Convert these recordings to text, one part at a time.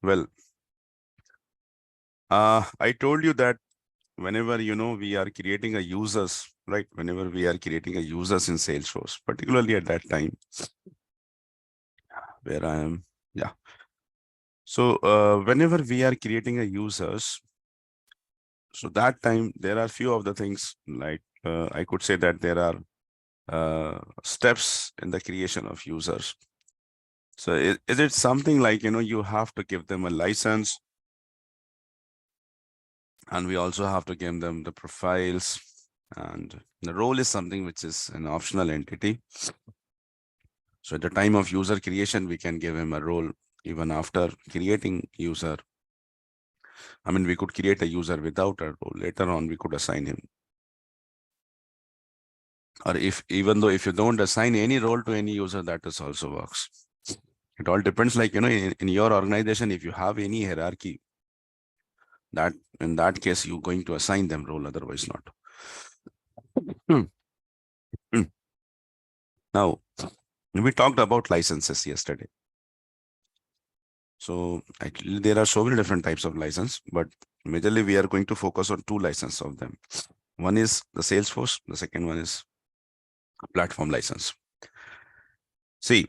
Well, I told you that whenever we are creating a users, right? Whenever we are creating a users in Salesforce, particularly at that time where I am, yeah. So whenever we are creating a users, so that time there are few of the things like I could say that there are steps in the creation of users. So is it something like you have to give them a license, and we also have to give them the profiles, and the role is something which is an optional entity. So at the time of user creation, we can give him a role. Even after creating user, I mean, we could create a user without a role. Later on, we could assign him. Or even though if you don't assign any role to any user, that is also works. It all depends, like, in your organization, if you have any hierarchy, that in that case, you're going to assign them role, otherwise not. Hmm. Hmm. Now, we talked about licenses yesterday. So actually, there are so many different types of license, but majorly we are going to focus on two licenses of them. One is the Salesforce, the second one is platform license. See,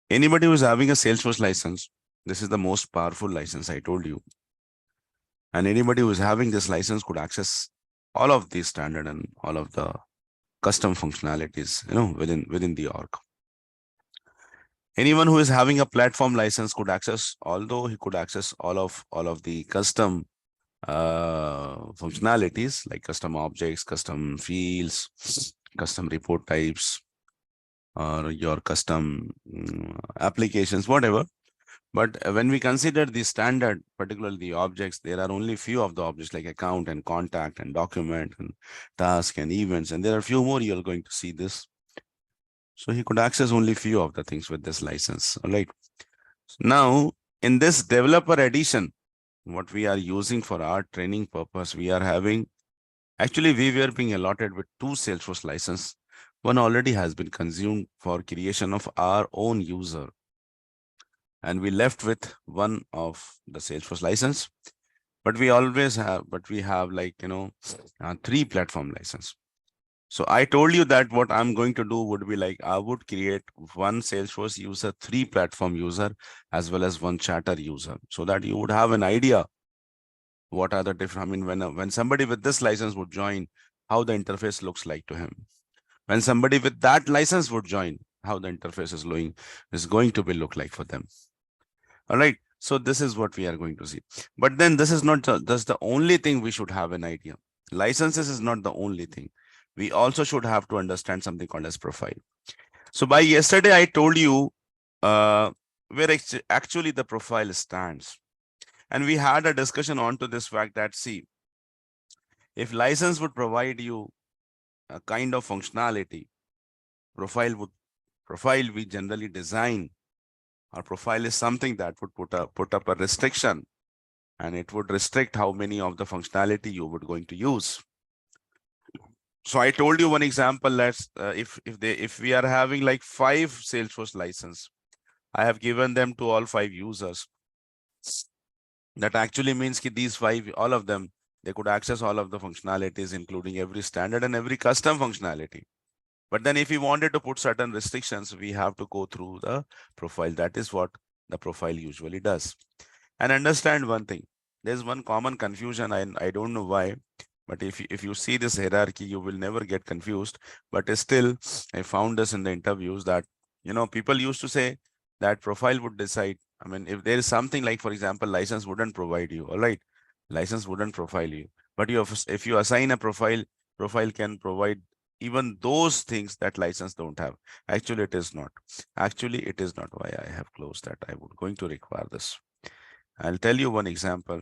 anybody who is having a Salesforce license, this is the most powerful license I told you. And anybody who is having this license could access all of these standard and all of the custom functionalities, within the org. Anyone who is having a platform license could access, although he could access all of the custom functionalities like custom objects, custom fields, custom report types, or your custom applications, whatever. But when we consider the standard, particularly the objects, there are only few of the objects like account and contact and document and task and events. And there are few more you're going to see this. So he could access only few of the things with this license. All right. Now, in this developer edition, what we are using for our training purpose, we are having, actually, we were being allotted with two Salesforce license. One already has been consumed for creation of our own user. And we left with one of the Salesforce license. But we have like, three platform license. So I told you that what I'm going to do would be like, I would create one Salesforce user, three platform user, as well as one chatter user, so that you would have an idea what are the different, I mean, when somebody with this license would join, how the interface looks like to him. When somebody with that license would join, how the interface is going to be look like for them. All right. So this is what we are going to see. But then this is not just the only thing we should have an idea. Licenses is not the only thing. We also should have to understand something called as profile. So by yesterday, I told you where actually the profile stands. And we had a discussion on to this fact that, see, if license would provide you a kind of functionality, profile we generally design. Our profile is something that would put up a restriction, and it would restrict how many of the functionality you would going to use. So I told you one example. Let's if we are having like 5 Salesforce license, I have given them to all 5 users. That actually means that these 5, all of them, they could access all of the functionalities, including every standard and every custom functionality. But then if we wanted to put certain restrictions, we have to go through the profile. That is what the profile usually does. And understand one thing. There's one common confusion. I don't know why, but if you see this hierarchy, you will never get confused. But still, I found this in the interviews that, people used to say that profile would decide. I mean, if there is something like, for example, license wouldn't provide you, all right, license wouldn't profile you. But if you assign a profile, profile can provide even those things that license don't have. Actually, it is not. Actually, it is not. Why I have closed that. I would going to require this. I'll tell you one example.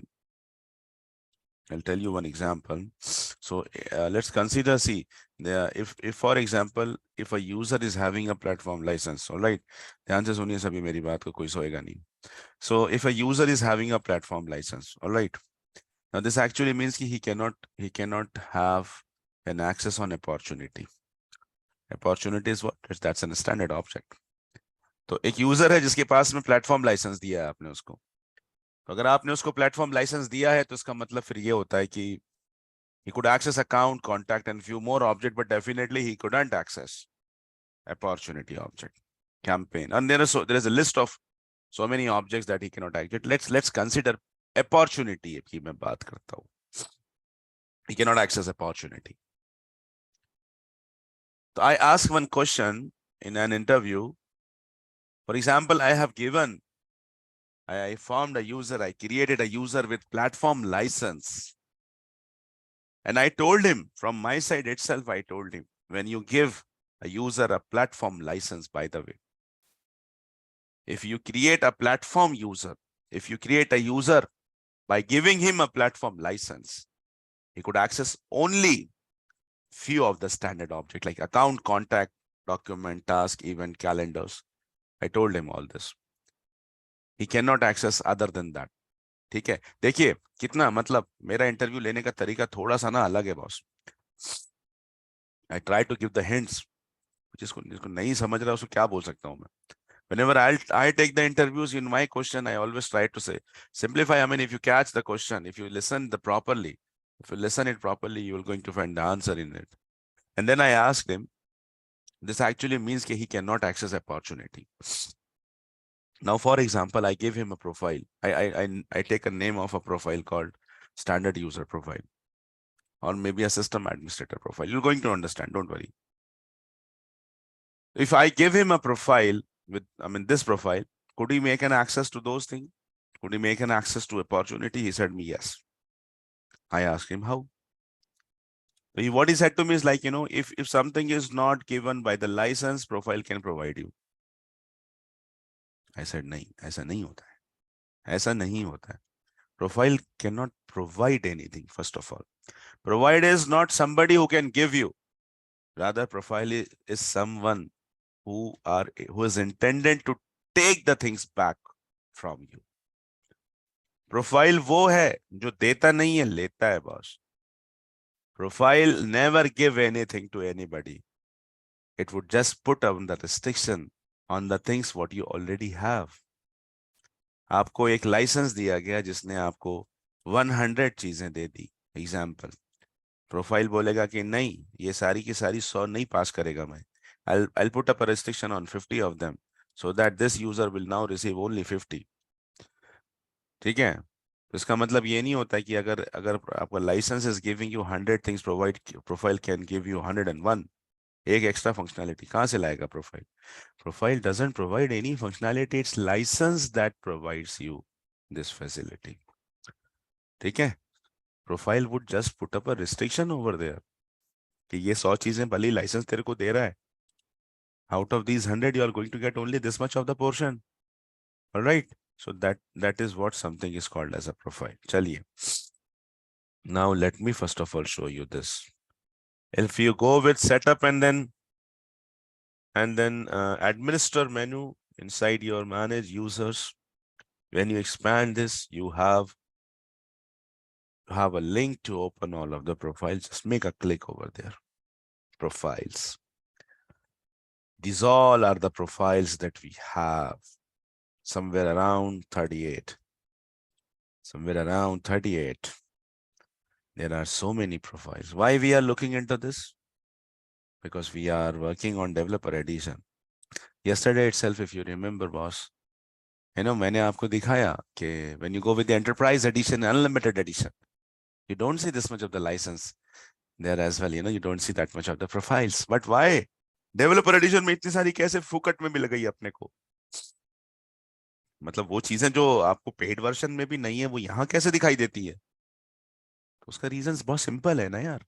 So let's consider, see, if for example, if a user is having a platform license, all right, ध्यान से सुनिए सभी मेरी बात को, कोई सोएगा नहीं. So if a user is having a platform license, all right, now this actually means he cannot have an access on opportunity. Opportunity is what? That's a standard object. तो एक यूजर है जिसके पास में प्लेटफॉर्म लाइसेंस दिया है आपने उसको. तो अगर आपने उसको प्लेटफॉर्म लाइसेंस दिया है तो इसका मतलब फिर ये होता है कि he could access account, contact and few more object, but definitely he couldn't access opportunity object, campaign, and there is a list of so many objects that he cannot access. Let's consider opportunity की मैं बात करता हूँ. He cannot access opportunity. So I ask one question in an interview. For example, I formed a user, I created a user with platform license. And I told him from my side itself, I told him, when you give a user a platform license, by the way, if you create a platform user, if you create a user by giving him a platform license, he could access only few of the standard objects like account, contact, document, task, event, calendars. I told him all this. He cannot access other than that. ठीक है, देखिए कितना मतलब मेरा interview लेने का तरीका थोड़ा सा ना अलग है boss. I try to give the hints. जिसको जिसको नहीं समझ रहा उसको क्या बोल सकता हूँ मैं. Whenever I take the interviews in my question, I always try to say, simplify. I mean, if you catch the question, if you listen it properly, you will going to find the answer in it. And then I asked him, this actually means that he cannot access opportunity. Now, for example, I give him a profile. I take a name of a profile called standard user profile, or maybe a system administrator profile. You're going to understand, don't worry. If I give him a profile with, this profile, could he make an access to those things? Could he make an access to opportunity? He said me, yes. I asked him how. What he said to me is like, if something is not given by the license, profile can provide you. I said, nahi, aisa nahi hota hai. Aisa nahi hota hai. Profile cannot provide anything, first of all. Provide is not somebody who can give you. Rather, profile is someone who is intended to take the things back from you. Profile वो है जो देता नहीं है, लेता है boss. Profile never give anything to anybody. It would just put on the restriction on the things what you already have. आपको एक लाइसेंस दिया गया जिसने आपको 100 चीजें दे दी. एग्जाम्पल, प्रोफाइल बोलेगा कि नहीं, ये सारी की सारी 100 नहीं पास करेगा मैं. I'll put up a restriction on 50 of them so that this user will now receive only 50. ठीक है, तो इसका मतलब ये नहीं होता कि अगर अगर आपका licence is giving you 100 things, profile can give you 101. एक एक्स्ट्रा फंक्शनैलिटी कहां से लाएगा profile? Profile doesn't provide any functionality, it's licence that provides you this facility. ठीक है, profile would just put up a restriction over there कि ये 100 चीजें भले लाइसेंस तेरे को दे रहा है, out of these 100 you are going to get only this much of the portion. All right, so that is what something is called as a profile. Chaliye, now let me first of all show you this. If you go with setup and then administer menu inside your manage users, when you expand this, you have a link to open all of the profiles. Just make a click over there. Profiles. These all are the profiles that we have. Somewhere around 38. There are so many profiles. Why we are looking into this? Because we are working on developer edition. Yesterday itself, if you remember, boss, मैंने आपको दिखाया कि when you go with the enterprise edition, unlimited edition, you don't see this much of the license there as well. You don't see that much of the profiles. But why? Developer edition में इतनी सारी कैसे फुकट में मिल गई अपने को? मतलब वो चीजें जो आपको पेड वर्जन में भी नहीं है, वो यहाँ कैसे दिखाई देती है? तो उसका रीजन बहुत सिंपल है ना यार.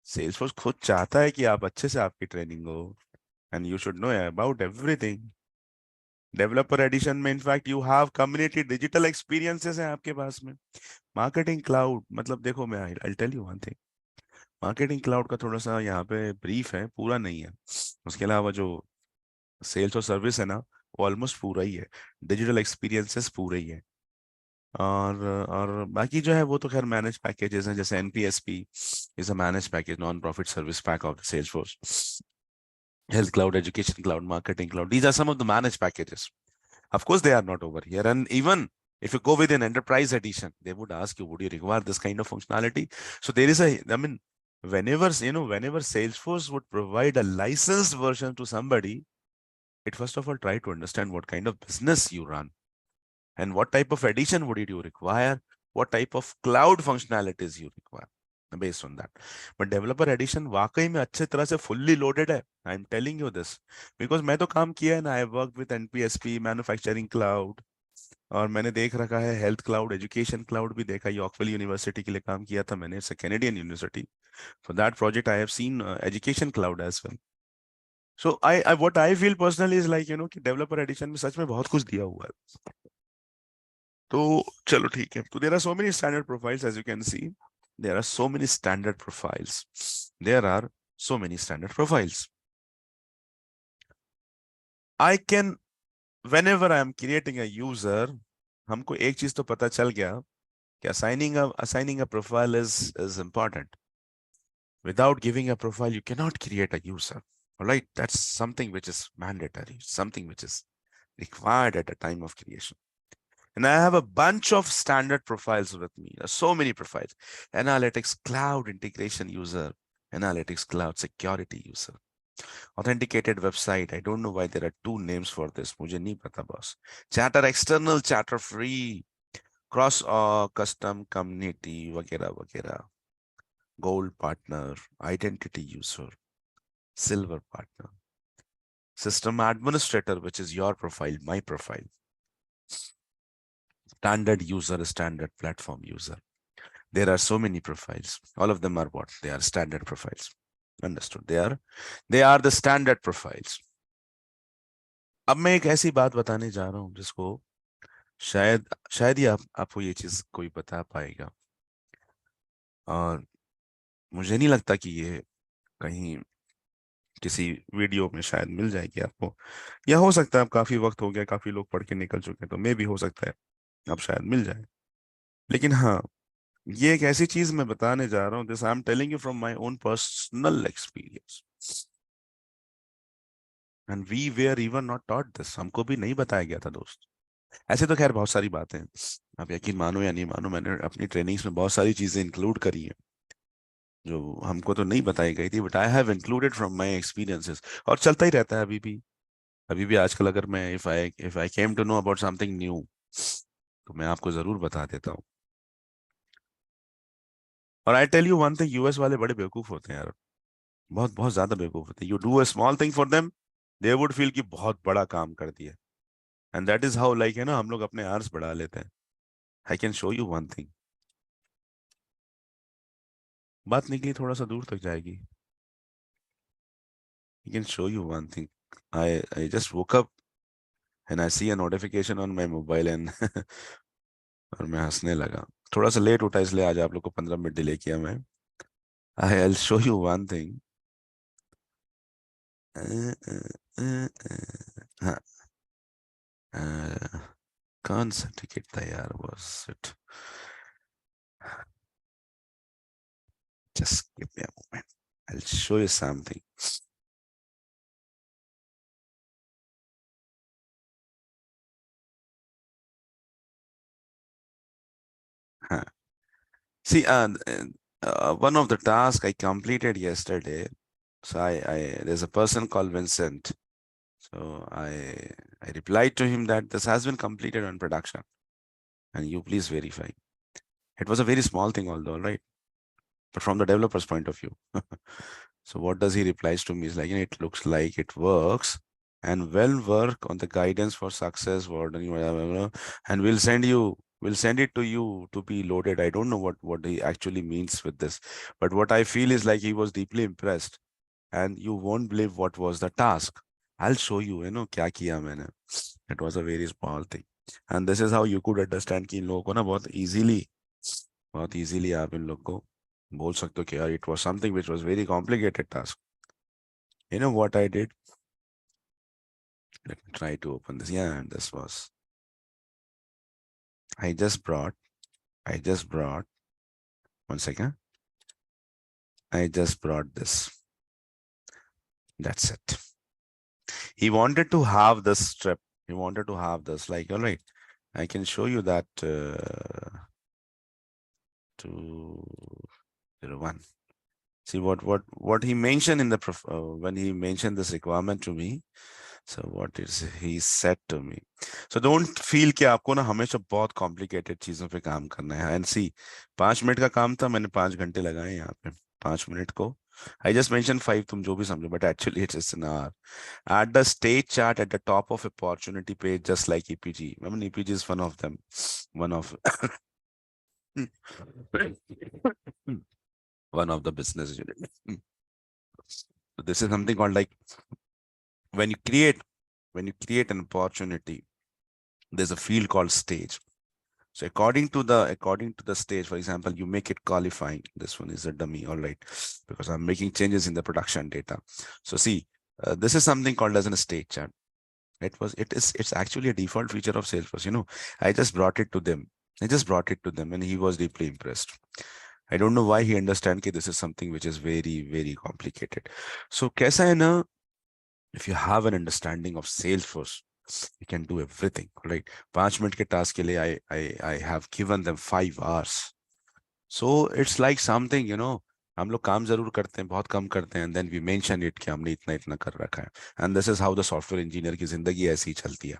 सेल्सफोर्स खुद चाहता है कि आप अच्छे से आपकी ट्रेनिंग हो, and you should know about everything. Developer edition में in fact you have community digital experiences हैं आपके पास में. मार्केटिंग क्लाउड, मतलब देखो मैं I tell you one thing. Marketing cloud का थोड़ा सा यहाँ पे ब्रीफ है, पूरा नहीं है. उसके अलावा जो सेल्स और सर्विस है ना, वो ऑलमोस्ट पूरा ही है. डिजिटल एक्सपीरियंसेस पूरे ही है. और बाकी जो है वो तो खैर मैनेज पैकेजेस हैं, जैसे NPSP is a manage package, non profit service pack of the Salesforce. Health cloud, education cloud, marketing cloud, these are some of the managed packages. Of course they are not over here, and even If you go with an enterprise edition, they would ask you, would you require this kind of functionality? So there is whenever, whenever Salesforce would provide a licensed version to somebody, it first of all try to understand what kind of business you run and what type of edition would you require, what type of cloud functionalities you require based on that. But developer edition वाकई में अच्छे तरह से fully loaded है. I'm telling you this because मैं तो काम किया है ना. I worked with NPSP, manufacturing cloud, और मैंने देख रखा है हेल्थ क्लाउड, एजुकेशन क्लाउड भी देखा. यॉर्कविल यूनिवर्सिटी के लिए काम किया था मैंने. It's a Canadian university. For that project I have seen education cloud as well. So I what I feel personally is like कि डेवलपर एडिशन में सच में बहुत कुछ दिया हुआ है. तो चलो ठीक है. तो there are so many standard profiles as you can see. There are so many standard profiles. There are so many standard profiles. I can whenever I am creating a user, हमको एक चीज तो पता चल गया कि assigning a profile is important. Without giving a profile, you cannot create a user. All right, that's something which is mandatory, something which is required at the time of creation. And I have a bunch of standard profiles with me. There are so many profiles. Analytics Cloud Integration User, Analytics Cloud Security User, Authenticated Website. I don't know why there are two names for this. मुझे नहीं पता boss. Chatter External, Chatter Free, Cross Custom Community, वगैरह वगैरह. Gold Partner, Identity User, Silver Partner, System Administrator, which is your profile, my profile, Standard User, Standard Platform User. There are so many profiles. All of them are what? They are standard profiles. Understood? They are the standard profiles. अब मैं एक ऐसी बात बताने जा रहा हूं जिसको शायद ही आपको ये चीज कोई बता पाएगा, और मुझे नहीं लगता कि ये कहीं किसी वीडियो में शायद मिल जाएगी आपको, या हो सकता है अब काफी वक्त हो गया, काफी लोग पढ़ के निकल चुके हैं, तो मे भी हो सकता है अब शायद मिल जाए. लेकिन हाँ, ये एक ऐसी चीज मैं बताने जा रहा हूँ. This I am telling you from my own personal experience, and we were even not taught this. हमको भी नहीं बताया गया था दोस्त. ऐसे तो खैर बहुत सारी बातें हैं, आप यकीन मानो या नहीं मानो, मैंने अपनी ट्रेनिंग्स में बहुत सारी चीजें इंक्लूड करी हैं जो हमको तो नहीं बताई गई थी, but I have included from my experiences. और चलता ही रहता है अभी भी आजकल. अगर मैं if I came to know about something new, तो मैं आपको जरूर बता देता हूँ. और I tell you one thing, US वाले बड़े बेवकूफ होते हैं यार. बहुत बहुत ज्यादा बेवकूफ होते हैं. You do a small thing for them, they would feel कि बहुत बड़ा काम कर दिया. And that is how, like है ना, हम लोग अपने आर्स बढ़ा लेते हैं. I can show you one thing. बात निकली थोड़ा सा दूर तक जाएगी. I can show you one thing. I just woke up and I see a notification on my mobile and और मैं हंसने लगा. थोड़ा सा लेट उठा इसलिए आज आप लोग को 15 मिनट डिले किया मैं. I will show you one thing. हाँ, कौन सा टिकट था यार, was it? Just give me a moment. I'll show you something. Huh. See, one of the tasks I completed yesterday. So there's a person called Vincent. So I replied to him that this has been completed on production, and you please verify. It was a very small thing, although, right? But from the developer's point of view. So what does he replies to me is like, it looks like it works, and will work on the guidance for success warden, whatever, and we'll send it to you to be loaded. I don't know what he actually means with this, but what I feel is like he was deeply impressed, and you won't believe what was the task. I'll show you, kya kiya maine. It was a very small thing, and this is how you could understand कि इन लोगों को ना बहुत easily आप इन लोग को बोल सकते हो कि यार it was something which was very complicated task. You know what I did? Let me try to open this. Yeah, and this was. I just brought. One second. I just brought this. That's it. He wanted to have this strip. He wanted to have this, like, all right. I can show you that 201. See what he mentioned in the when he mentioned this requirement to me. So what is he said to me? So don't feel कि आपको ना हमेशा बहुत complicated चीजों पे काम करना है. And see, 5 मिनट का काम था, मैंने 5 घंटे लगाए यहाँ पे. 5 मिनट को I just mentioned 5, तुम जो भी समझो, but actually it's just an hour. At the stage chart at the top of opportunity page, just like EPG. I mean, EPG is one of them. One of one of the business unit. So this is something called like when you create an opportunity, there's a field called stage. So according to the stage, for example, you make it qualifying. This one is a dummy, all right, because I'm making changes in the production data. So see, this is something called as a stage chart. It's actually a default feature of Salesforce. You know, I just brought it to them. And he was deeply impressed. I don't know why he understands that this is something which is very, very complicated. So kaisa hai na, if you have an understanding of Salesforce, you can do everything, right? 5 minute ke task ke liye I have given them 5 hours. So it's like something, you know, हम लोग काम जरूर करते हैं, बहुत कम करते हैं, then we mention it कि हमने इतना इतना कर रखा है. And this is how the software engineer की जिंदगी ऐसी ही चलती है.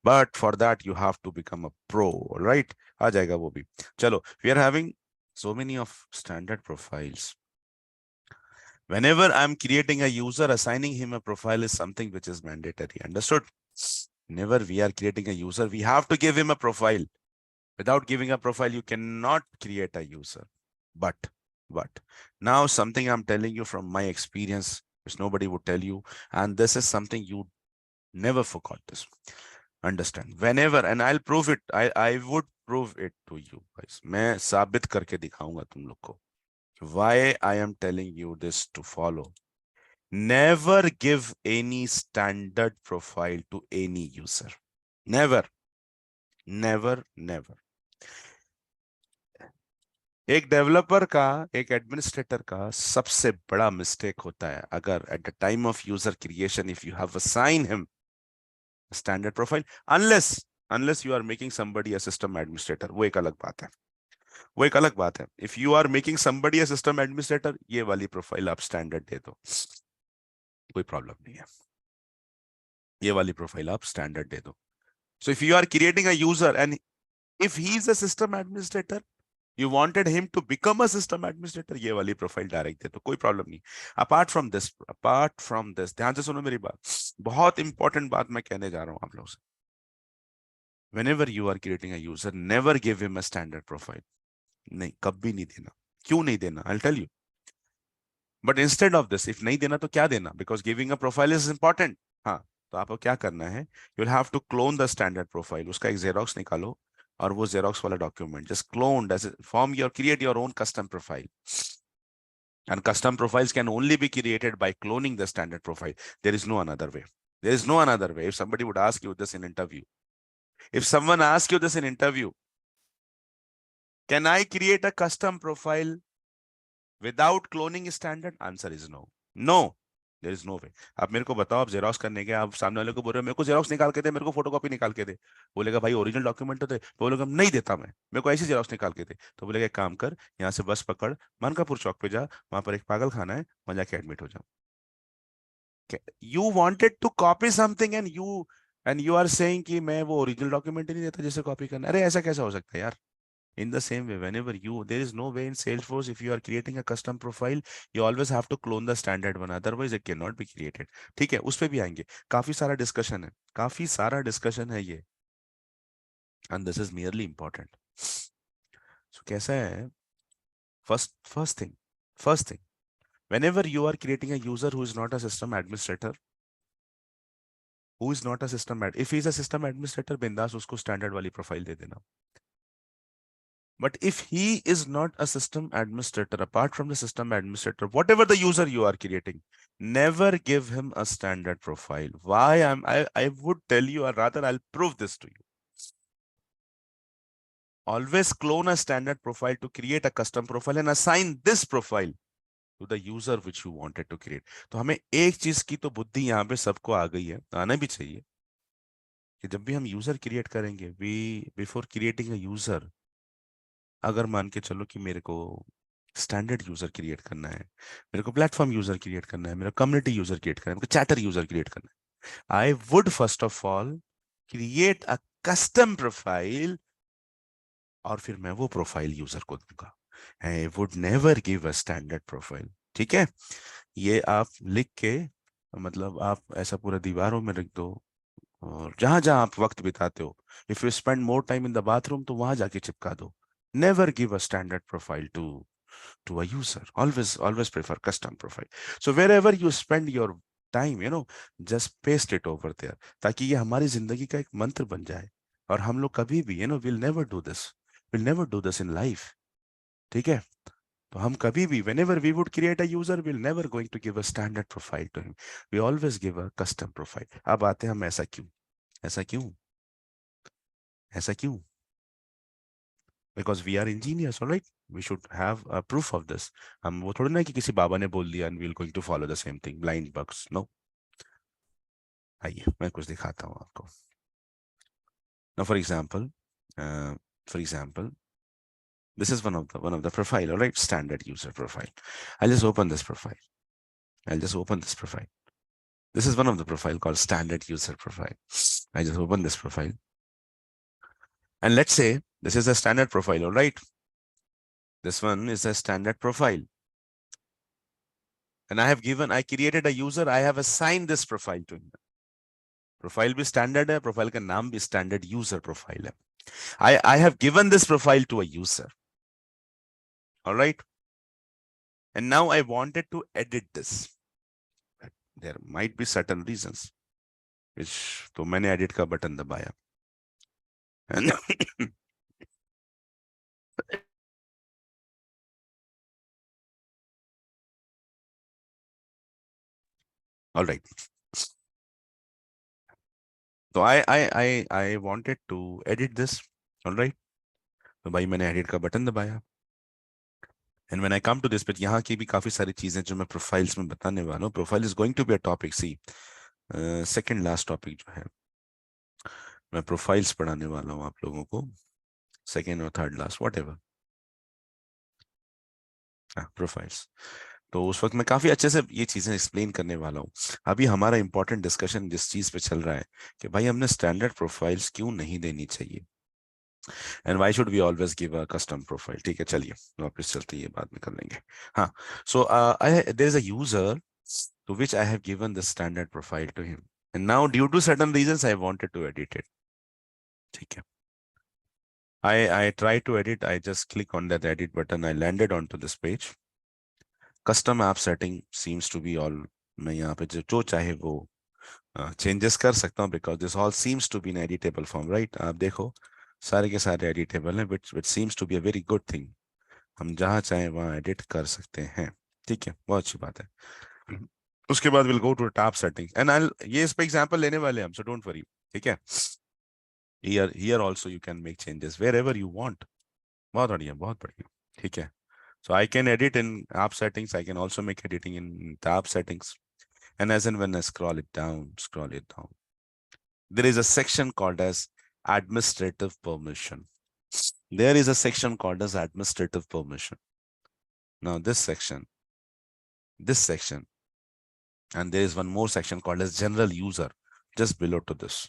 But for that you have to become a pro, right? आ जाएगा वो भी. चलो, we are having so many of standard profiles. Whenever I'm creating a user, assigning him a profile is something which is mandatory. Understood? Whenever we are creating a user, we have to give him a profile. Without giving a profile, you cannot create a user. But now something I'm telling you from my experience, which nobody would tell you, and this is something you never forgot this. Understand? Whenever, and I'll prove it, I would prove it to you guys. मैं साबित करके दिखाऊंगा तुम लोग को. Why I am telling you this to follow. Never give any standard profile to any user. Never. Never, never. एक developer का, एक एडमिनिस्ट्रेटर का सबसे बड़ा मिस्टेक होता है अगर at the time of user creation if you have assign him standard profile, unless you are making somebody a system administrator, वो एक अलग बात है. वो एक अलग बात है. If you are making somebody a system administrator, ये वाली प्रोफाइल आप स्टैंडर्ड दे दो, कोई प्रॉब्लम नहीं है. ये वाली प्रोफाइल आप स्टैंडर्ड दे दो. So if you are creating a user and if he is a system administrator, you wanted him to become a system administrator, ये वाली प्रोफाइल डायरेक्ट दे तो कोई प्रॉब्लम नहीं. अपार्ट फ्रॉम दिस ध्यान से सुनो मेरी बात, बहुत इंपॉर्टेंट बात मैं कहने जा रहा हूं आप लोगों से. whenever you are creating a user, never give him a standard profile. नहीं, कभी नहीं देना. क्यों नहीं देना? I'll tell you. But instead of this, if नहीं देना तो क्या देना? Because giving a profile is important. हाँ, तो आपको क्या करना है? You'll have to clone the standard profile. उसका एक xerox निकालो और वो xerox वाला document just clone as create your own custom profile. And custom profiles can only be created by cloning the standard profile. There is no another way. There is no another way. If somebody would ask you this in interview, if someone asks you this in interview, can I create a custom profile without cloning standard? Answer is no. No. There is no way. आप मेरे को बताओ, आप xerox करने के, आप सामने वाले को बोल रहे हो मेरे को जेरोक्स निकाल के दे, मेरे को फोटोकॉपी निकाल के दे. बोलेगा भाई ओरिजिनल डॉक्यूमेंट तो दे. बोलेगा नहीं देता मैं, मेरे को ऐसी जेरोक्स निकाल के दे. तो बोलेगा एक काम कर, यहाँ से बस पकड़, मानकापुर चौक पे जा, वहां पर एक पागल खाना है, वहां जाके एडमिट हो जाओ. You wanted to copy something and you are saying कि मैं वो ओरिजिनल डॉक्यूमेंट ही नहीं देता जैसे कॉपी करना. अरे ऐसा कैसा हो सकता है यार? In the same way, whenever there is no way in Salesforce, if you are creating a custom profile, you always have to clone the standard one. Otherwise, it cannot be created. ठीक है, उस पे भी आएंगे. काफी सारा discussion है, काफी सारा डिस्कशन है ये. And this is merely important. So कैसा है? First thing. Whenever you are creating a user who is not a system administrator, if he is a system administrator, बिंदास उसको standard वाली profile दे देना. But if he is not a system administrator, apart from the system administrator, whatever the user you are creating, never give him a standard profile. Why? I would tell you, or rather I'll prove this to you. Always clone a standard profile to create a custom profile and assign this profile to the user which you wanted to create. तो हमें एक चीज की तो बुद्धि यहाँ पे सबको आ गई है, आना भी चाहिए. कि जब भी हम यूजर क्रिएट करेंगे, we before creating a user, अगर मान के चलो कि मेरे को स्टैंडर्ड यूजर क्रिएट करना है, मेरे को प्लेटफॉर्म यूजर क्रिएट करना है, मेरा कम्युनिटी यूजर क्रिएट करना है, मेरे को चैटर यूजर क्रिएट करना है, I would first of all create a custom profile, और फिर मैं वो प्रोफाइल यूजर को दूंगा। I would never give a standard profile. ठीक है, ये आप लिख के, मतलब आप ऐसा पूरा दीवारों में लिख दो, और जहां जहां आप वक्त बिताते हो, if you spend more time in the bathroom, तो वहां जाके चिपका दो। Never give a standard profile to a user. Always prefer custom profile. So wherever you spend your time, just paste it over there, ताकि ये हमारी जिंदगी का एक मंत्र बन जाए। और हम लोग कभी भी, we'll never do this, we'll never do this in life। ठीक है, तो हम कभी भी, whenever we would create a user, we'll never going to give a standard profile to him, we always give a custom profile। अब आते हैं हम, ऐसा क्यों, ऐसा क्यों, ऐसा क्यों? Because we are engineers, all right, we should have a proof of this। हम वो थोड़ी ना कि किसी बाबा ने बोल दिया and we're going to follow the same thing, blind bugs, no। आइए मैं कुछ दिखाता हूँ आपको। Now uh, for example, this is one of the profile, all right, standard user profile। I'll just open this profile, I'll just open this profile, this is one of the profile called standard user profile। I just open this profile, and let's say this is a standard profile, all right, this one is a standard profile, and I created a user, I have assigned this profile to him। Profile भी standard है, profile का नाम भी standard user profile है। I have given this profile to a user, all right, and now I wanted to edit this। There might be certain reasons which, तो मैंने edit का button दबाया, and all right, तो I wanted to edit this, all right, तो भाई मैंने edit का button दबाया, and when I come to this bit, यहाँ की भी काफी सारी चीजें जो मैं प्रोफाइल्स में बताने वाला हूँ। Profile is going to be a topic, see second last topic जो है, मैं प्रोफाइल्स पढ़ाने वाला हूँ आप लोगों को, सेकेंड और third last what ever, profiles. तो उस वक्त मैं काफी अच्छे से ये चीजें एक्सप्लेन करने वाला हूँ। अभी हमारा इंपॉर्टेंट डिस्कशन जिस चीज पे चल रहा है कि भाई हमने स्टैंडर्ड प्रोफाइल्स क्यों नहीं देनी चाहिए, and why should we always give a custom profile. ठीक है, चलिए वापस चलते हैं, ये बाद में कर लेंगे। हाँ, so there is a user to which I have given the standard profile to him, and now due to certain reasons I wanted to edit it। ठीक है, I try to edit, I just click on that edit button, I landed onto this page। Custom app setting seems to be all, मैं यहाँ पे जो चाहे वो changes कर सकता हूँ, because this all seems to be in editable form, right. आप देखो सारे के सारे एडिटेबल हैं, which seems to be a very good thing. हम जहाँ चाहें वहाँ एडिट कर सकते हैं। ठीक है, बहुत अच्छी बात है। उसके बाद will go to tab settings, and I, ये इस पे एग्जांपल लेने वाले हैं हम, सो डोंट वरी। ठीक है, here also you can make changes where you want. बहुत बढ़िया, बहुत बढ़िया। ठीक है, so I can edit in app settings, I can also make editing in tab settings, and as and when I scroll it down, there is a section called as administrative permission. There is a section called as administrative permission. Now this section, and there is one more section called as general user, just below to this,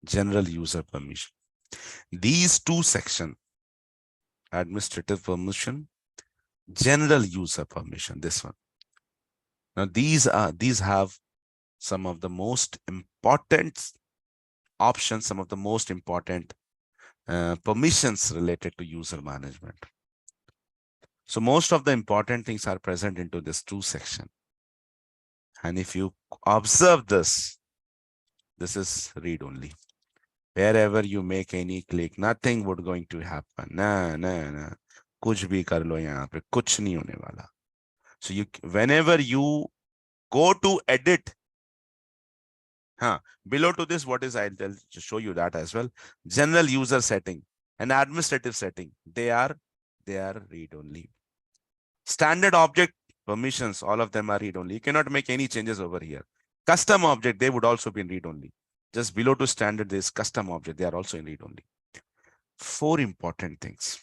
general user permission. These two sections, administrative permission, general user permission, this one. Now these have some of the most important options, some of the most important permissions related to user management. So most of the important things are present into this two section. And if you observe this is read only. Wherever you make any click, nothing would going to happen. ना कुछ भी कर लो यहाँ पे, कुछ नहीं होने वाला। So whenever you go to edit, below to this, what is, I'll show you that as well. General user setting and administrative setting, they are read only. Standard object permissions, all of them are read only. You cannot make any changes over here. Custom object, they would also be in read only. Just below to standard, there is custom object. They are also in read only. 4 important things.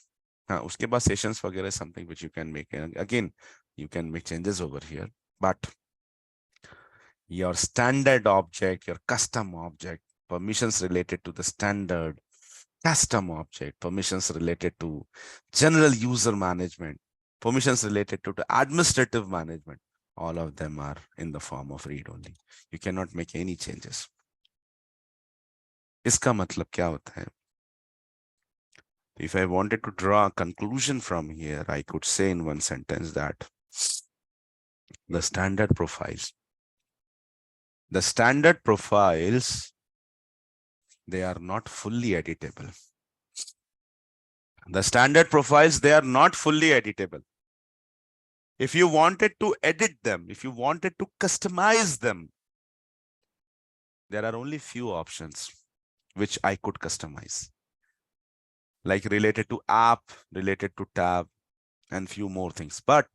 हाँ, उसके बाद sessions वगैरह something which you can make. Again, you can make changes over here. But your standard object, your custom object, permissions related to the standard, custom object, permissions related to general user management, permissions related to the administrative management, all of them are in the form of read only. You cannot make any changes. इसका मतलब क्या होता है? If I wanted to draw a conclusion from here, I could say in one sentence that the standard profiles, they are not fully editable. The standard profiles, they are not fully editable. If you wanted to edit them, if you wanted to customize them, there are only few options which I could customize, like related to app, related to tab, and few more things. But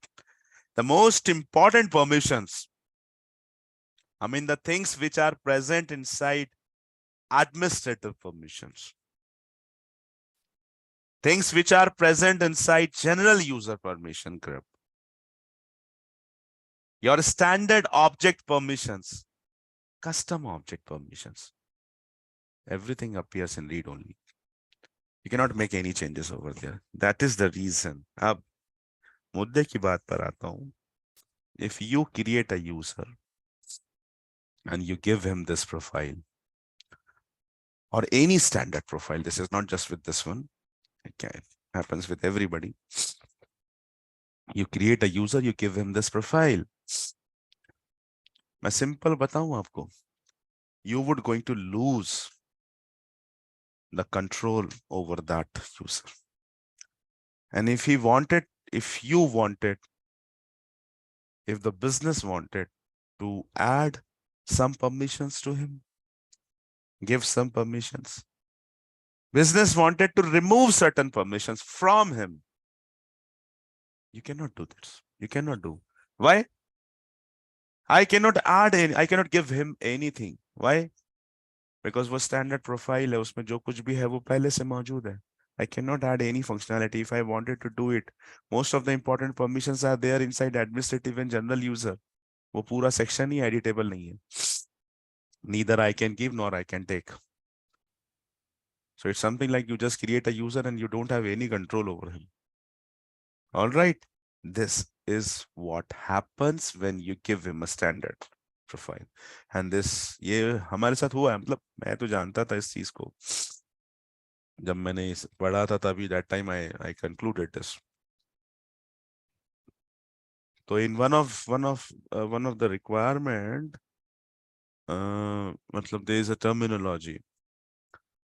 the most important permissions, I mean the things which are present inside administrative permissions, things which are present inside general user permission group, your standard object permissions, custom object permissions, everything appears in read only. You cannot make any changes over there. That is the reason. अब मुद्दे की बात पर आता हूं. If you create a user and you give him this profile or any standard profile, this is not just with this one, it happens with everybody. You create a user, you give him this profile. मैं simple बताऊं आपको, you would going to lose the control over that user. And if you wanted, if the business wanted to add some permissions to him, give some permissions, business wanted to remove certain permissions from him, you cannot do this. You cannot do. Why? I cannot add any, I cannot give him anything. Why? Because वो standard profile है, उसमें जो कुछ भी है वो पहले से मौजूद है. I cannot add any functionality. If I wanted to do it, most of the important permissions are there inside administrative and general user. वो पूरा section ही editable नहीं है. Neither I can give nor I can take. So it's something like you just create a user and you don't have any control over him. All right. This is what happens when you give him a standard profile. And this, ये हमारे साथ हुआ है. मतलब मैं तो जानता था इस चीज को. जब मैंने पढ़ा था तभी that time I concluded this. So in one of the requirement, मतलब there is a terminology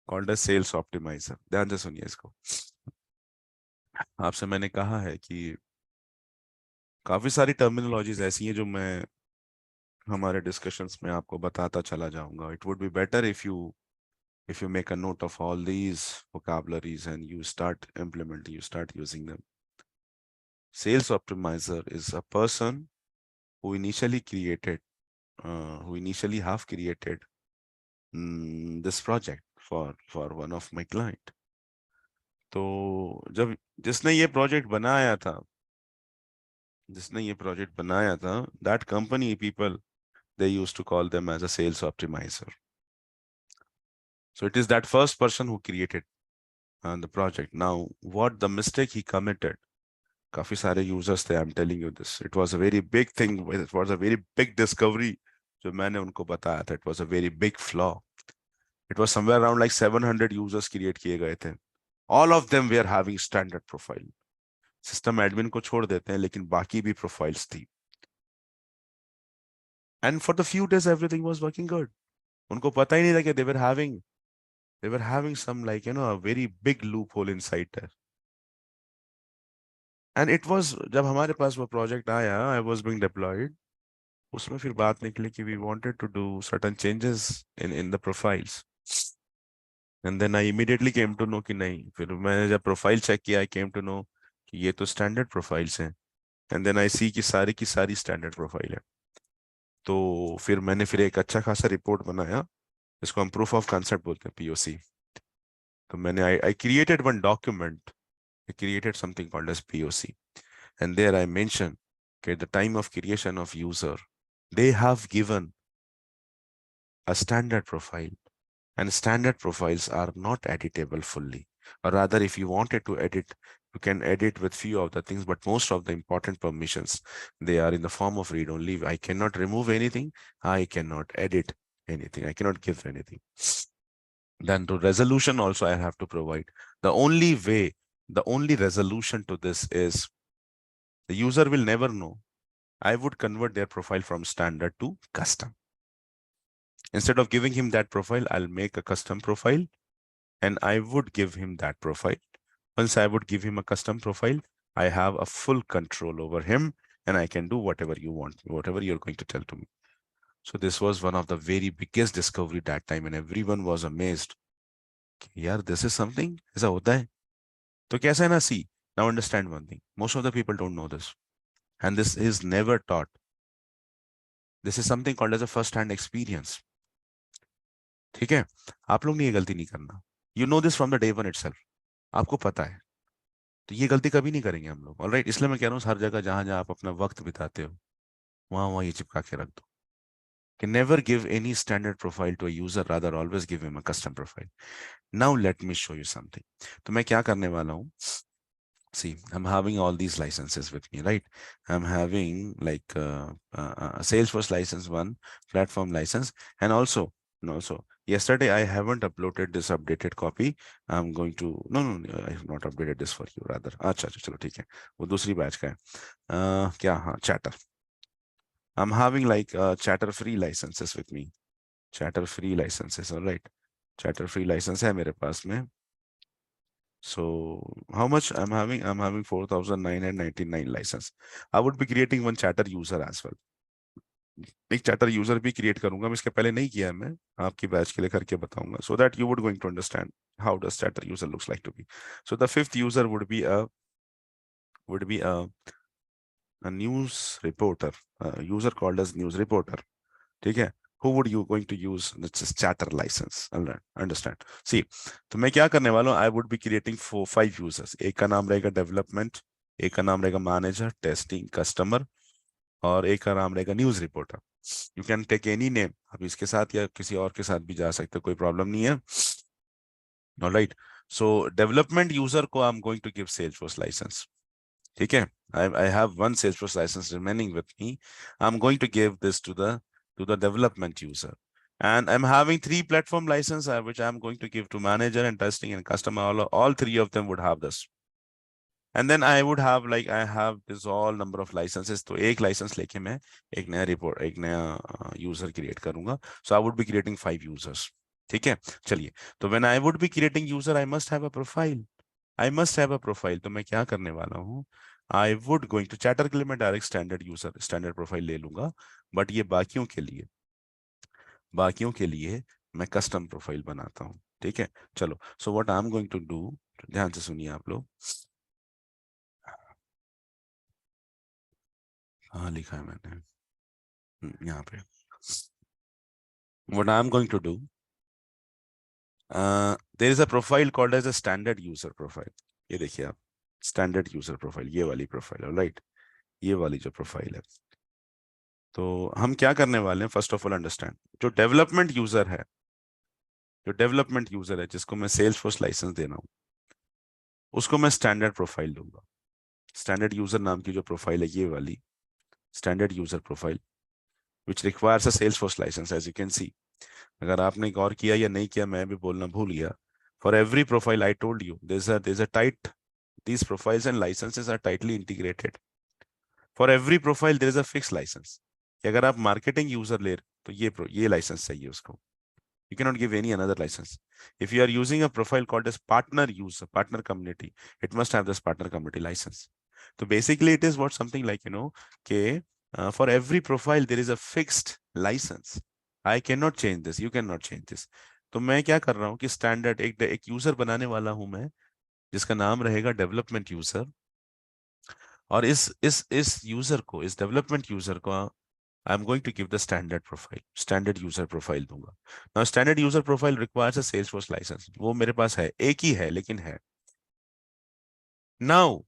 called as sales optimizer. ध्यान से सुनिए इसको. आपसे मैंने कहा है कि काफी सारी टर्मिनोलॉजीज ऐसी हैं जो मैं हमारे डिस्कशंस में आपको बताता चला जाऊंगा. It would be better if you make a note of all these vocabularies and you start implementing, you start using them. Sales optimizer is a person who initially have created this project for one of my client. तो जब जिसने ये project बनाया था, that company people, they used to call them as a sales optimizer. So it is that first person who created the project. Now, what the mistake he committed, काफी सारे users थे, I'm telling you this. It was a very big thing. It was a very big discovery जो मैंने उनको बताया था. It was a very big flaw. It was somewhere around like 700 users create किए गए थे. All of them were having standard profile. System admin को छोड़ देते हैं, लेकिन बाकी भी profiles थी. And for the few days, everything was working good. उनको पता ही नहीं था कि they were having some like, a very big loophole inside there. And it was, जब हमारे पास वो project आया, I was being deployed. उसमें फिर बात निकली कि we wanted to do certain changes in the profiles. And then I immediately came to know कि नहीं. फिर मैंने जब profile check किया, I came to know कि ये तो standard profiles हैं. And then I see कि सारी की सारी standard profile है. तो फिर मैंने एक अच्छा खासा report बनाया इसको हम प्रूफ ऑफ कंसेप्ट बोलते हैं, POC। तो मैंने I created one document, I created something called as POC, and there I mentioned at the time of creation of user, they have given a standard profile, and standard profiles are not editable fully. Or rather, if you wanted to edit, you can edit with few of the things, but most of the important permissions, they are in the form of read only. I cannot remove anything. I cannot edit anything. I cannot give anything. Then to resolution also I have to provide. The only way, the only resolution to this is the user will never know. I would convert their profile from standard to custom. Instead of giving him that profile, I'll make a custom profile and I would give him that profile. Once I would give him a custom profile, I have a full control over him and I can do whatever you want, whatever you're going to tell to me. So this was one of the very biggest discovery that time, and everyone was amazed. Yeah, this is something, ऐसा होता है. तो कैसा है ना, see, now understand one thing. Most of the people don't know this. And this is never taught. This is something called as a first-hand experience. ठीक है, आप लोग ने ये गलती नहीं करना. You know this from the day one itself. आपको पता है. तो ये गलती कभी नहीं करेंगे हम लोग. ऑलराइट, इसलिए मैं कह रहा हूँ हर जगह जहां जहां आप अपना वक्त बिताते हो, वहां वहां ये चिपका के रख दो. Can never give any standard profile to a user, rather always give him a custom profile. Now let me show you something. तो मैं क्या करने वाला हूँ. See, I'm having all these licenses with me, right? I'm having like Salesforce license 1, platform license, and also yesterday I haven't uploaded this updated copy. I'm going to no, I have not updated this for you rather. अच्छा अच्छा चलो ठीक है, वो दूसरी batch का है. क्या, हाँ, Chatter. I'm having like Chatter free licenses with me. Chatter free licenses, all right. Chatter free license है मेरे पास में. So how much I'm having? I'm having 4,999 license. I would be creating one Chatter user as well. एक Chatter user भी create करूंगा. मैं इसके पहले नहीं किया है, मैं आपकी बैच के लिए करके बताऊंगा. So that you would going to understand how does Chatter user looks like to be. So the fifth user would be a news reporter, a user called as news reporter. ठीक है. Who would you going to use this Chatter license? Understand? See, तो मैं क्या करने वाला हूँ? I would be creating 5 users. एक का नाम रहेगा development, एक का नाम रहेगा manager, testing, customer, और एक का नाम रहेगा news reporter. You can take any name. आप इसके साथ या किसी और के साथ भी जा सकते हो, कोई प्रॉब्लम नहीं है. ऑलराइट, सो डेवलपमेंट यूजर को I am going to give Salesforce licence. ठीक है, I have one Salesforce license remaining with me. I'm going to give this to the development user, and I'm having 3 platform license which I'm going to give to manager and testing and customer. All 3 of them would have this. And then I would have like I have this all number of licenses. तो एक license लेके मैं एक नया user create करूंगा. So I would be creating 5 users. ठीक है, चलिए. तो when I would be creating user, I must have a profile. I must have a profile. तो मैं क्या करने वाला हूँ? I would going to Chatter के लिए मैं डायरेक्ट स्टैंडर्ड प्रोफाइल ले लूंगा. बट ये बाकियों के लिए मैं कस्टम प्रोफाइल बनाता हूँ. ठीक है, चलो. So what I am going to do, ध्यान से सुनिए आप लोग. हाँ, लिखा है मैंने यहाँ पे. What I'm going to do, there is a profile called as a standard user profile. ये देखिए आप, स्टैंडर्ड यूजर प्रोफाइल, ये वाली प्रोफाइल है, राइट. ये वाली जो प्रोफाइल है. तो हम क्या करने वाले हैं, फर्स्ट ऑफ ऑल अंडरस्टैंड, जो डेवलपमेंट यूजर है जिसको मैं सेल्सफोर्स लाइसेंस दे रहा हूँ, उसको मैं स्टैंडर्ड प्रोफाइल दूंगा. स्टैंडर्ड यूजर नाम की जो प्रोफाइल है, ये वाली standard user profile which requires a Salesforce license, as you can see. अगर आपने गौर किया या नहीं किया, मैं भी बोलना भूल गया. For every profile I told you, there's a tight, these profiles and licenses are tightly integrated. For every profile there is a fixed license. कि अगर आप marketing user ले तो ये license चाहिए उसको. You cannot give any another license. If you are using a profile called as partner user, partner community, it must have this partner community license. So basically it is what something like, okay, for every profile there is a fixed license. I cannot change this. You cannot change this. तो मैं क्या कर रहा हूँ कि standard एक user बनाने वाला हूं मैं, जिसका नाम रहेगा डेवलपमेंट यूजर. और इस यूजर को, इस डेवलपमेंट यूजर को I'm going to give the standard profile, standard user profile दूंगा. Now standard user profile requires a Salesforce license. वो मेरे पास है, एक ही है लेकिन है. Now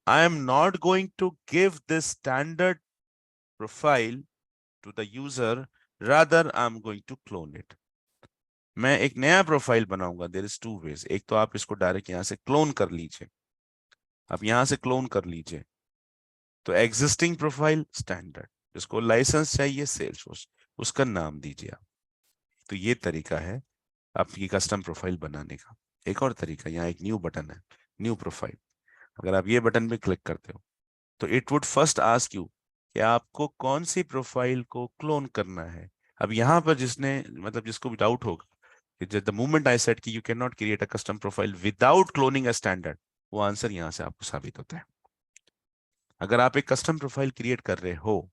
I am not going to give this standard profile to the user, rather I'm going to clone it. मैं एक नया प्रोफाइल बनाऊंगा. There is two ways. एक तो आप इसको डायरेक्ट यहां से क्लोन कर लीजिए. आप यहां से क्लोन कर लीजिए. तो एग्जिस्टिंग प्रोफाइल स्टैंडर्ड, जिसको लाइसेंस चाहिए सेल्सफोर्स, उसका नाम दीजिए आप. तो ये तरीका है आपकी कस्टम प्रोफाइल बनाने का. एक और तरीका, यहाँ एक न्यू बटन है, न्यू प्रोफाइल. अगर आप ये बटन पे क्लिक करते हो तो it would first ask you कि आपको कौन सी प्रोफाइल को क्लोन करना है. अब यहाँ पर जिसने मतलब जिसको भी डाउट होगा कि द मोमेंट आई सेड कि you can not create a custom profile without cloning a standard, वो आंसर यहाँ से आपको साबित होता है. अगर आप एक कस्टम प्रोफाइल क्रिएट कर रहे हो,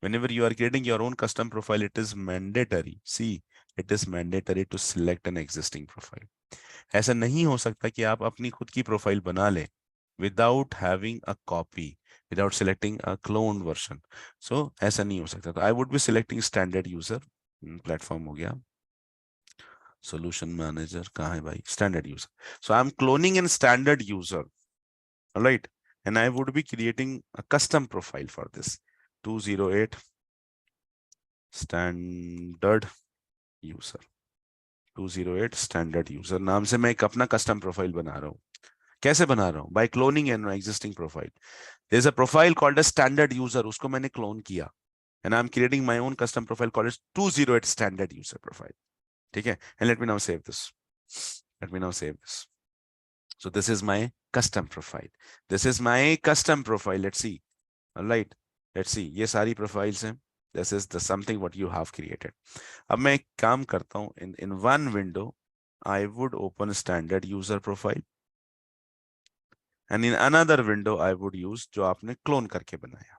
whenever you are creating your own custom profile, it is mandatory, see, it is mandatory to select an existing profile. ऐसा नहीं हो सकता कि आप अपनी खुद की प्रोफाइल बना लें without having a copy, without selecting a cloned version. So ऐसा नहीं हो सकता. तो I would be selecting standard user. Platform हो गया. Solution manager कहाँ है भाई? Standard user. So I'm cloning in standard user. All right. And I would be creating a custom profile for this. 208 standard user. 208 standard user नाम से मैं एक अपना custom profile बना रहा हूँ. कैसे बना रहा हूँ? By cloning an existing profile. There's a profile called as standard user. उसको मैंने clone किया. And I'm creating my own custom profile called as 208 standard user profile. ठीक है? And let me now save this. Let me now save this. So this is my custom profile. This is my custom profile. Let's see. All right. Let's see. ये सारी profiles हैं. This is the something what you have created. अब मैं एक काम करता हूँ. In one window, I would open standard user profile. And in another window, I would use जो आपने clone करके बनाया.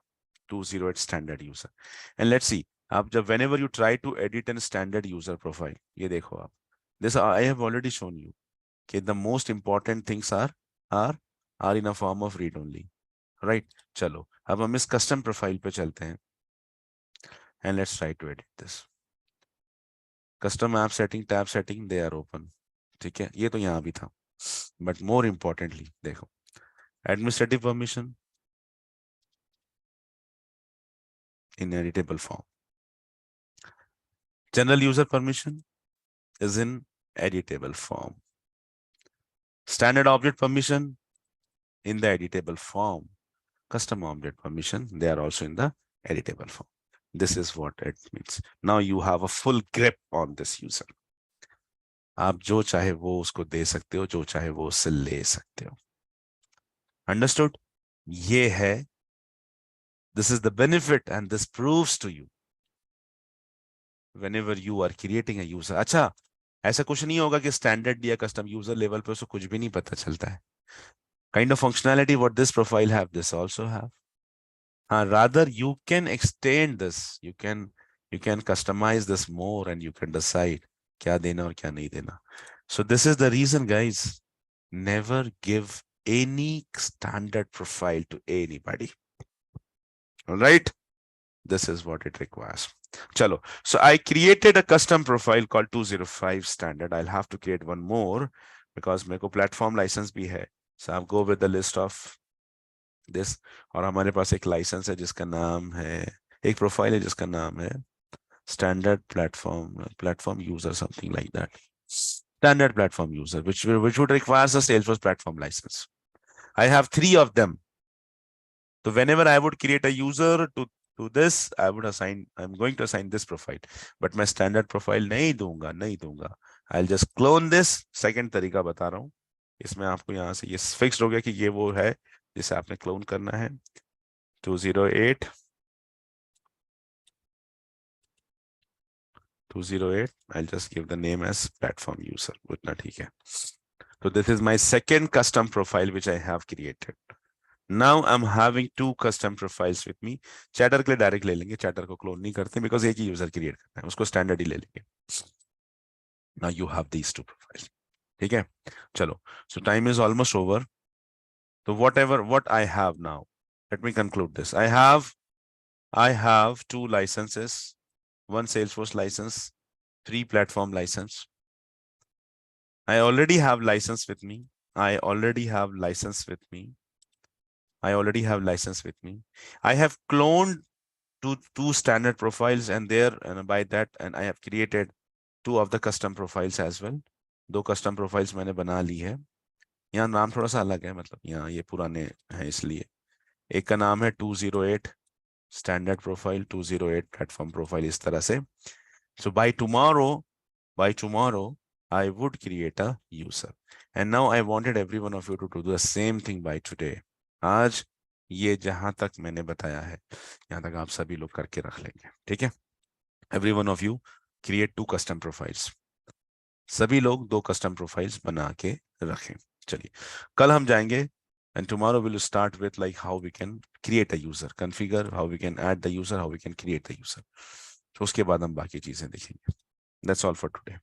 208 standard user. And let's see. आप जब whenever you try to edit an standard user profile, ये देखो आप. This I have already shown you. Okay, the most important things are in a form of read only. Right? चलो. अब हम इस custom profile पे चलते हैं. And let's try to edit this. Custom app setting, tab setting, they are open. ठीक है, ये तो यहाँ भी था. But more importantly, देखो, administrative permission in editable form. General user permission is in editable form. Standard object permission in the editable form. Custom object permission, they are also in the editable form. This is what it means. Now you have a full grip on this user. आप जो चाहे वो उसको दे सकते हो, जो चाहे वो उससे ले सकते हो. Understood? ये है. This is the benefit and this proves to you whenever you are creating a user. अच्छा, ऐसा कुछ नहीं होगा कि स्टैंडर्ड या कस्टम यूजर लेवल पे उसको कुछ भी नहीं पता चलता है. Kind of functionality what this profile have, this also have. Rather you can extend this. You can customize this more and you can decide क्या देना और क्या नहीं देना. So this is the reason, guys. Never give any standard profile to anybody. All right. This is what it requires. Chalo. So I created a custom profile called 205 standard. I'll have to create one more because मेरे को platform license भी है. So I'll go with the list of this. और हमारे पास एक license है जिसका नाम है, एक profile है जिसका नाम है standard platform user, something like that. Standard platform user, which would require a Salesforce platform license. I have 3 of them. So whenever I would create a user to this, I'm going to assign this profile, but my standard profile नहीं दूंगा. I'll just clone this. Second तरीका बता रहा हूँ. इसमें आपको यहाँ से ये fixed हो गया कि ये वो है जिसे आपने clone करना है. 208. I'll just give the name as platform user. उतना ठीक है. So this is my second custom profile which I have created. Now I'm having 2 custom profiles with me. Chatter के लिए डायरेक्ट ले लेंगे. Chatter को क्लोन नहीं करते because एक ही यूजर क्रिएट करना है. उसको स्टैंडर्ड ही ले लेंगे. Now you have these 2 profiles. ठीक है, चलो. So time is almost over. So what I have now, let me conclude this. I have I have 2 licenses, 1 Salesforce license, 3 platform license. I already have license with me. I already have license with me. I already have license with me. I have cloned two standard profiles and there, and by that, and I have created 2 of the custom profiles as well. 2 custom profiles मैंने बना ली है. यहाँ नाम थोड़ा सा अलग है, मतलब यहाँ ये पुराने हैं इसलिए. एक का नाम है 208 स्टैंडर्ड प्रोफाइल, 208 प्लेटफॉर्म प्रोफाइल, इस तरह से. So by tomorrow, I would create a user. And now I wanted every one of you to do the same thing by today. आज ये जहां तक मैंने बताया है, यहाँ तक आप सभी लोग करके रख लेंगे, ठीक है? Every one of you create 2 custom profiles. सभी लोग 2 custom profiles बना के रखें. चलिए, कल हम जाएंगे and tomorrow we'll start with like how we can create a user, configure, how we can add the user, how we can create the user. तो उसके बाद हम बाकी चीजें देखेंगे. That's all for today.